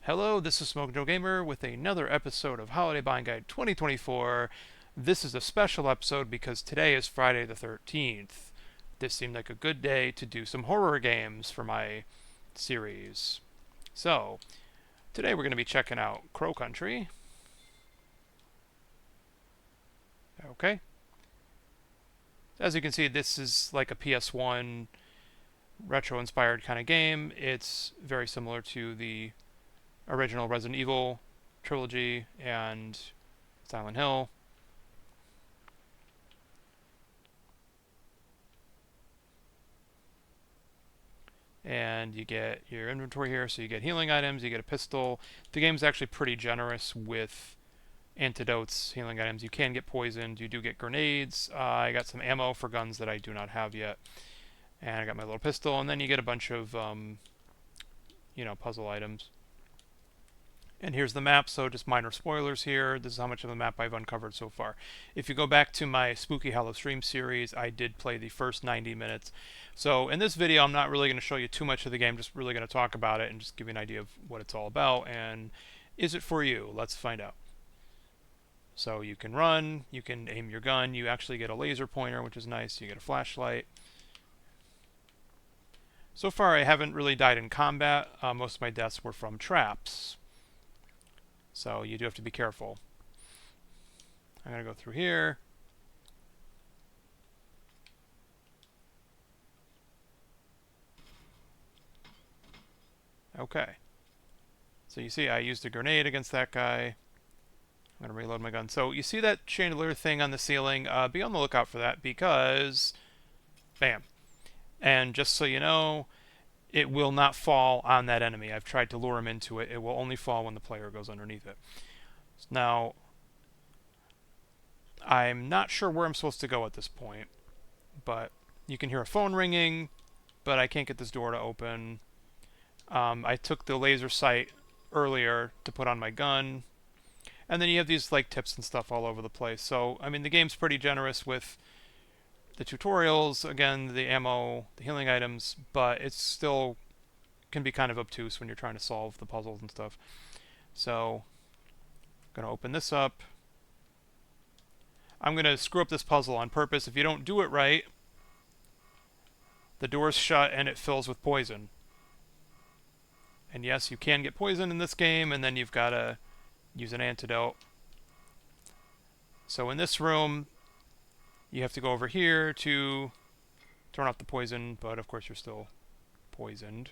Hello, this is Smoke Joe Gamer with another episode of Holiday Buying Guide 2024. This is a special episode because today is Friday the 13th. This seemed like a good day to do some horror games for my series. So, today we're going to be checking out Crow Country. Okay. As you can see, this is like a PS1 retro-inspired kind of game. It's very similar to the original Resident Evil trilogy and Silent Hill. And you get your inventory here, so you get healing items, you get a pistol. The game's actually pretty generous with antidotes, healing items. You can get poisoned, you do get grenades. I got some ammo for guns that I do not have yet. And I got my little pistol, and then you get a bunch of, puzzle items. And here's the map, so just minor spoilers here. This is how much of the map I've uncovered so far. If you go back to my Spooky Hollow Stream series, I did play the first 90 minutes. So in this video, I'm not really going to show you too much of the game, just really going to talk about it and just give you an idea of what it's all about. And is it for you? Let's find out. So you can run, you can aim your gun, you actually get a laser pointer, which is nice, you get a flashlight. So far, I haven't really died in combat. Most of my deaths were from traps. So you do have to be careful. I'm going to go through here. Okay. So you see I used a grenade against that guy. I'm going to reload my gun. So you see that chandelier thing on the ceiling? Be on the lookout for that because... Bam. And just so you know, it will not fall on that enemy. I've tried to lure him into it. It will only fall when the player goes underneath it. Now, I'm not sure where I'm supposed to go at this point, but you can hear a phone ringing, but I can't get this door to open. I took the laser sight earlier to put on my gun, and then you have these like tips and stuff all over the place. So, I mean, the game's pretty generous with the tutorials, again, the ammo, the healing items, but it's still can be kind of obtuse when you're trying to solve the puzzles and stuff. So, I'm going to open this up. I'm going to screw up this puzzle on purpose. If you don't do it right, the door's shut and it fills with poison. And yes, you can get poison in this game, and then you've got to use an antidote. So in this room, you have to go over here to turn off the poison, but of course you're still poisoned.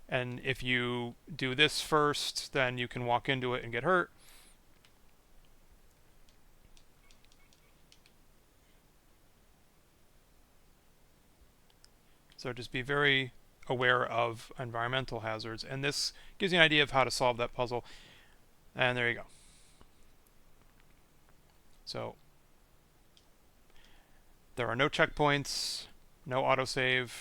And if you do this first, then you can walk into it and get hurt. So just be very aware of environmental hazards. And this gives you an idea of how to solve that puzzle. And there you go. So there are no checkpoints, no autosave.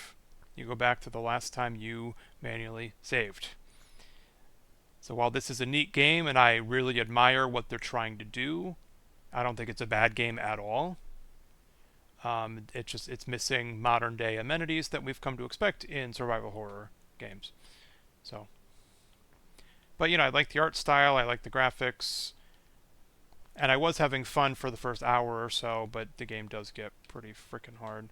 You go back to the last time you manually saved. So while this is a neat game and I really admire what they're trying to do, I don't think it's a bad game at all. It's missing modern day amenities that we've come to expect in survival horror games. So, but I like the art style, I like the graphics, and I was having fun for the first hour or so, but the game does get pretty freaking hard.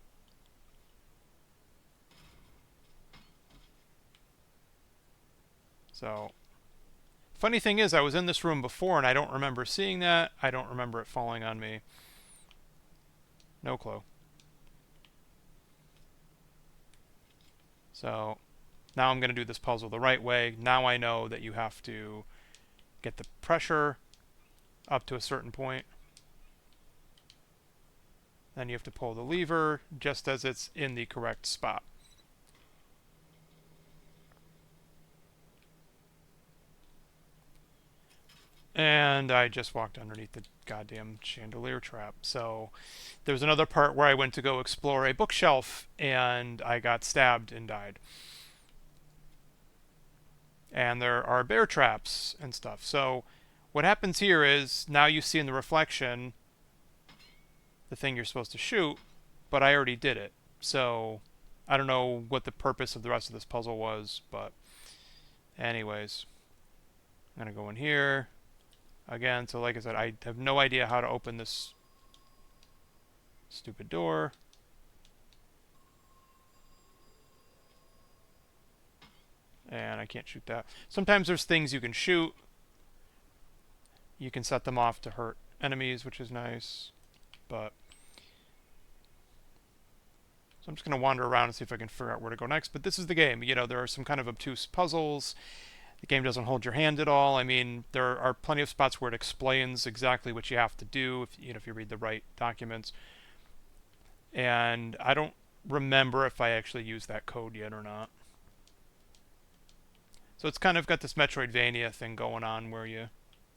So, funny thing is, I was in this room before and I don't remember seeing that. I don't remember it falling on me. No clue. So now I'm going to do this puzzle the right way. Now I know that you have to get the pressure up to a certain point. Then you have to pull the lever just as it's in the correct spot. And I just walked underneath the goddamn chandelier trap. So there's another part where I went to go explore a bookshelf and I got stabbed and died. And there are bear traps and stuff. So what happens here is now you see in the reflection the thing you're supposed to shoot, but I already did it. So I don't know what the purpose of the rest of this puzzle was, but anyways. I'm going to go in here again. So like I said, I have no idea how to open this stupid door. And I can't shoot that. Sometimes there's things you can shoot. You can set them off to hurt enemies, which is nice. But so I'm just going to wander around and see if I can figure out where to go next. But this is the game. You know, there are some kind of obtuse puzzles. The game doesn't hold your hand at all. I mean, there are plenty of spots where it explains exactly what you have to do if you read the right documents. And I don't remember if I actually used that code yet or not. So it's kind of got this Metroidvania thing going on where you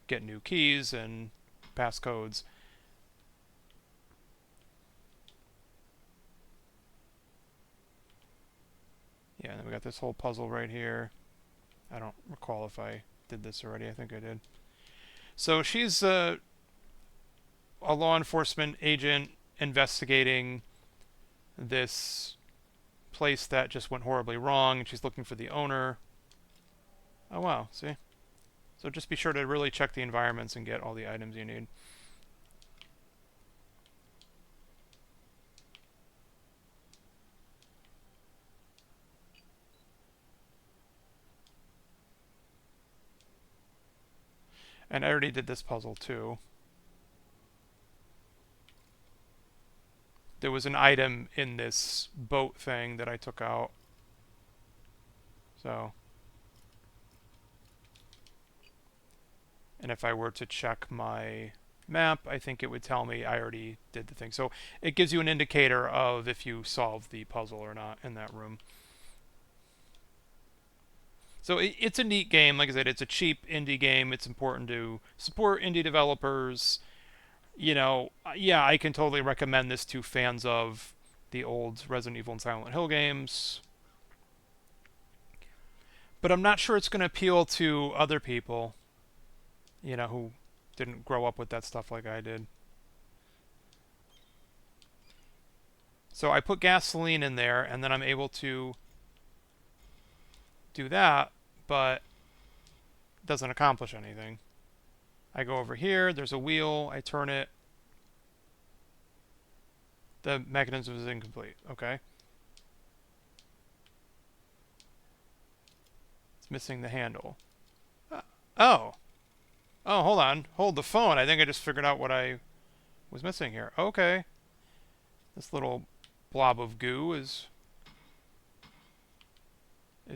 get new keys and passcodes. Yeah, and then we got this whole puzzle right here. I don't recall if I did this already. I think I did. So she's a law enforcement agent investigating this place that just went horribly wrong, and she's looking for the owner. Oh, wow. See? So just be sure to really check the environments and get all the items you need. And I already did this puzzle too. There was an item in this boat thing that I took out. So. And if I were to check my map, I think it would tell me I already did the thing. So it gives you an indicator of if you solved the puzzle or not in that room. So it's a neat game. Like I said, it's a cheap indie game. It's important to support indie developers. You know, yeah, I can totally recommend this to fans of the old Resident Evil and Silent Hill games. But I'm not sure it's going to appeal to other people, you know, who didn't grow up with that stuff like I did. So I put gasoline in there, and then I'm able to do that, but it doesn't accomplish anything. I go over here, there's a wheel, I turn it. The mechanism is incomplete. Okay. It's missing the handle. Oh. Oh, hold on. Hold the phone. I think I just figured out what I was missing here. Okay. This little blob of goo is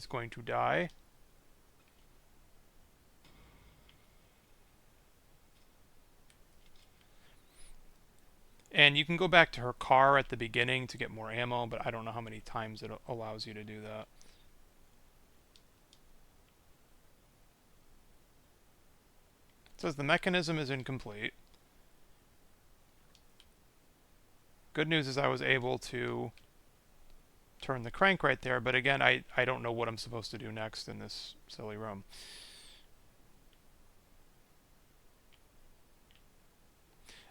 going to die. And you can go back to her car at the beginning to get more ammo, but I don't know how many times it allows you to do that. It says the mechanism is incomplete. Good news is I was able to turn the crank right there, but again, I don't know what I'm supposed to do next in this silly room.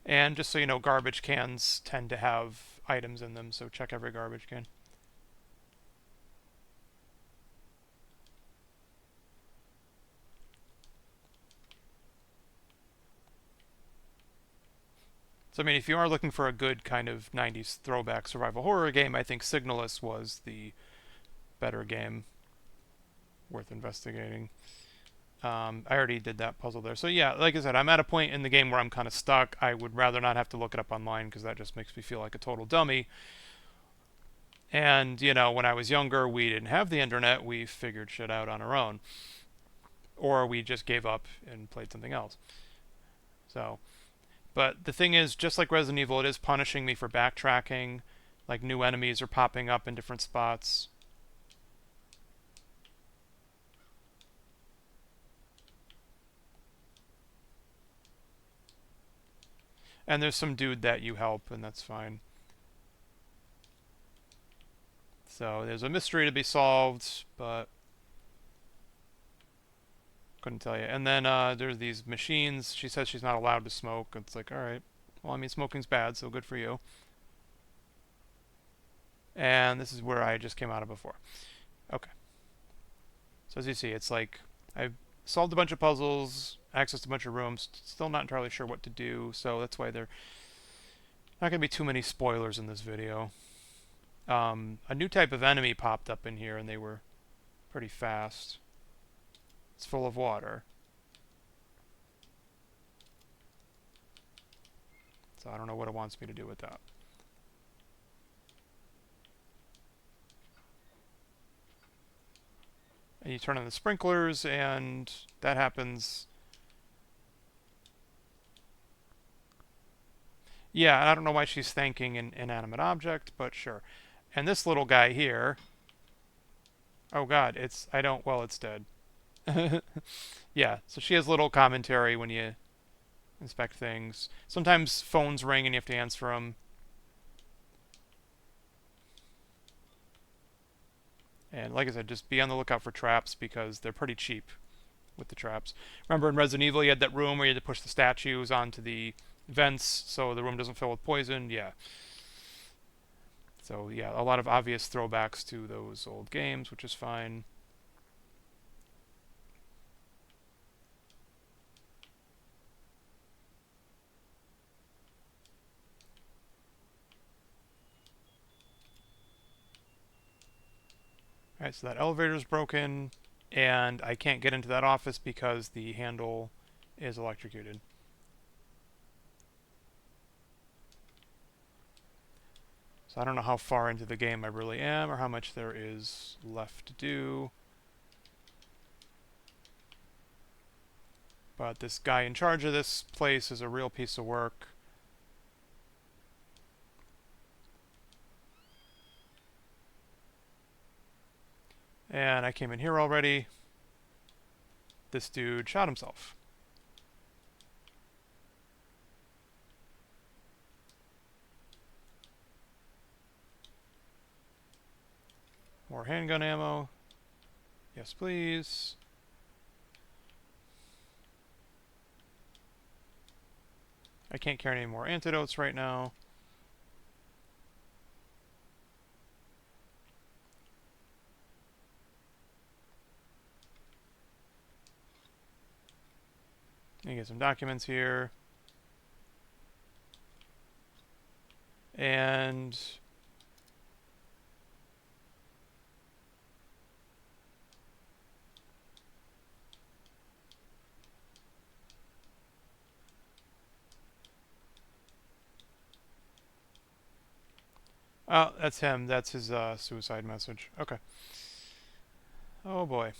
And just so you know, garbage cans tend to have items in them, so check every garbage can. So, I mean, if you are looking for a good kind of 90s throwback survival horror game, I think Signalis was the better game worth investigating. I already did that puzzle there. So, yeah, like I said, I'm at a point in the game where I'm kind of stuck. I would rather not have to look it up online because that just makes me feel like a total dummy. And, you know, when I was younger, we didn't have the internet. We figured shit out on our own. Or we just gave up and played something else. So. But the thing is, just like Resident Evil, it is punishing me for backtracking. Like new enemies are popping up in different spots. And there's some dude that you help, and that's fine. So there's a mystery to be solved, but couldn't tell you. And then there's these machines. She says she's not allowed to smoke. It's like, all right. Well, I mean, smoking's bad, so good for you. And this is where I just came out of before. Okay. So as you see, it's like I've solved a bunch of puzzles, accessed a bunch of rooms. Still not entirely sure what to do, so that's why there not going to be too many spoilers in this video. A new type of enemy popped up in here, and they were pretty fast. It's full of water. So I don't know what it wants me to do with that. And you turn on the sprinklers, and that happens. Yeah, I don't know why she's thanking an inanimate object, but sure. And this little guy here. Oh god, it's dead. Yeah, so she has little commentary when you inspect things. Sometimes phones ring and you have to answer them. And like I said, just be on the lookout for traps because they're pretty cheap with the traps. Remember in Resident Evil you had that room where you had to push the statues onto the vents so the room doesn't fill with poison? Yeah. So yeah, a lot of obvious throwbacks to those old games, which is fine. Alright, so that elevator's broken, and I can't get into that office because the handle is electrocuted. So I don't know how far into the game I really am, or how much there is left to do. But this guy in charge of this place is a real piece of work. And I came in here already. This dude shot himself. More handgun ammo. Yes, please. I can't carry any more antidotes right now. You get some documents here. And oh, that's him. That's his suicide message. Okay. Oh boy.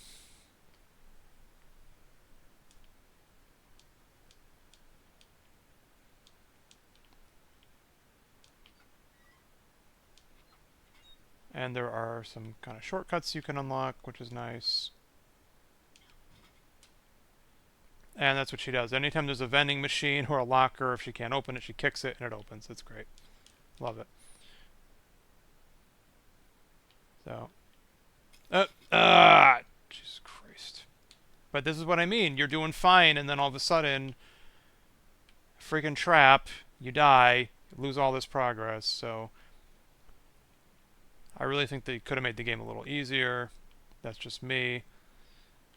And there are some kind of shortcuts you can unlock, which is nice. And that's what she does. Anytime there's a vending machine or a locker, if she can't open it, she kicks it and it opens. It's great. Love it. So. Jesus Christ. But this is what I mean. You're doing fine, and then all of a sudden, freaking trap, you die, you lose all this progress. So. I really think they could have made the game a little easier. That's just me.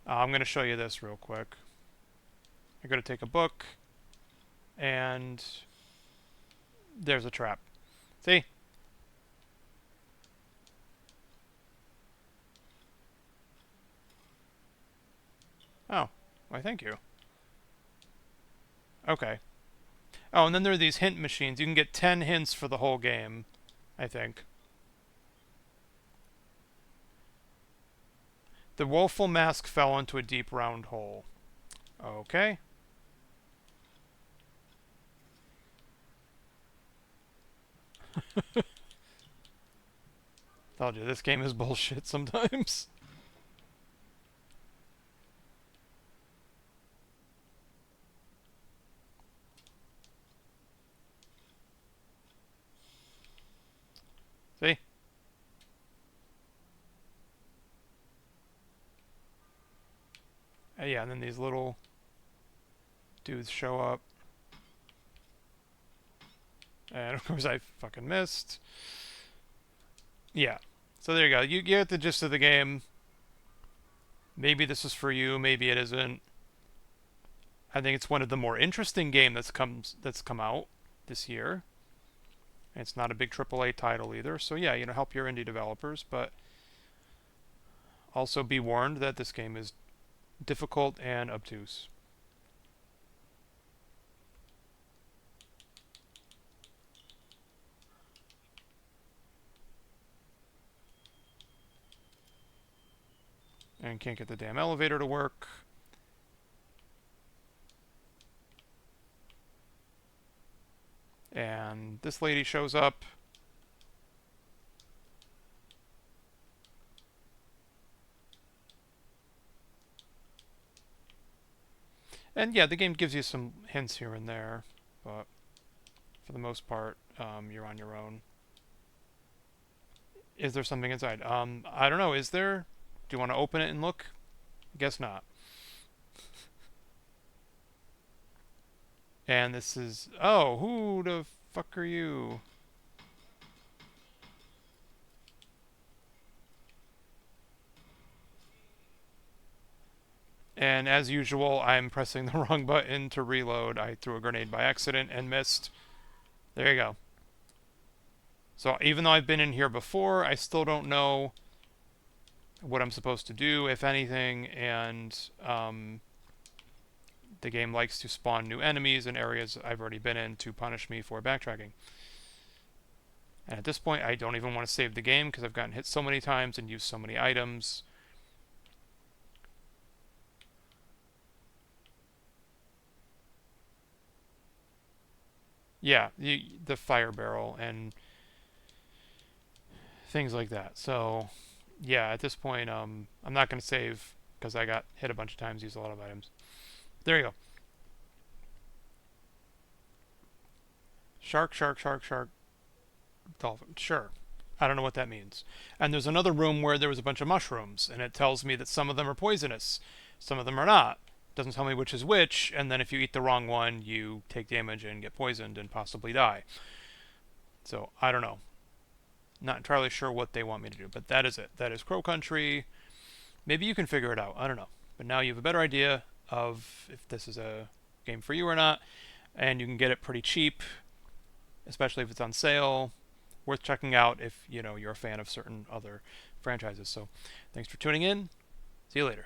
I'm going to show you this real quick. I'm going to take a book, and there's a trap. See? Oh, why thank you. Okay. Oh, and then there are these hint machines. You can get 10 hints for the whole game, I think. The woeful mask fell into a deep round hole. Okay. Told you, this game is bullshit sometimes. See? Yeah, and then these little dudes show up. And of course I fucking missed. Yeah. So there you go. You get the gist of the game. Maybe this is for you, maybe it isn't. I think it's one of the more interesting game that's come out this year. It's not a big AAA title either, so yeah, help your indie developers, but also be warned that this game is difficult and obtuse. And can't get the damn elevator to work. And this lady shows up. And yeah, the game gives you some hints here and there, but for the most part, you're on your own. Is there something inside? I don't know. Is there? Do you want to open it and look? Guess not. And this is... Oh, who the fuck are you? And as usual, I'm pressing the wrong button to reload. I threw a grenade by accident and missed. There you go. So even though I've been in here before, I still don't know what I'm supposed to do, if anything, and the game likes to spawn new enemies in areas I've already been in to punish me for backtracking. And at this point, I don't even want to save the game because I've gotten hit so many times and used so many items. Yeah, the fire barrel and things like that. So, yeah, at this point, I'm not going to save because I got hit a bunch of times, used a lot of items. There you go. Shark, shark, shark, shark, dolphin. Sure. I don't know what that means. And there's another room where there was a bunch of mushrooms, and it tells me that some of them are poisonous, some of them are not. It doesn't tell me which is which, and then if you eat the wrong one, you take damage and get poisoned and possibly die. So I don't know. Not entirely sure what they want me to do, but that is it. That is Crow Country. Maybe you can figure it out. I don't know. But now you have a better idea of if this is a game for you or not, and you can get it pretty cheap, especially if it's on sale. Worth checking out if you're a fan of certain other franchises. So, thanks for tuning in. See you later.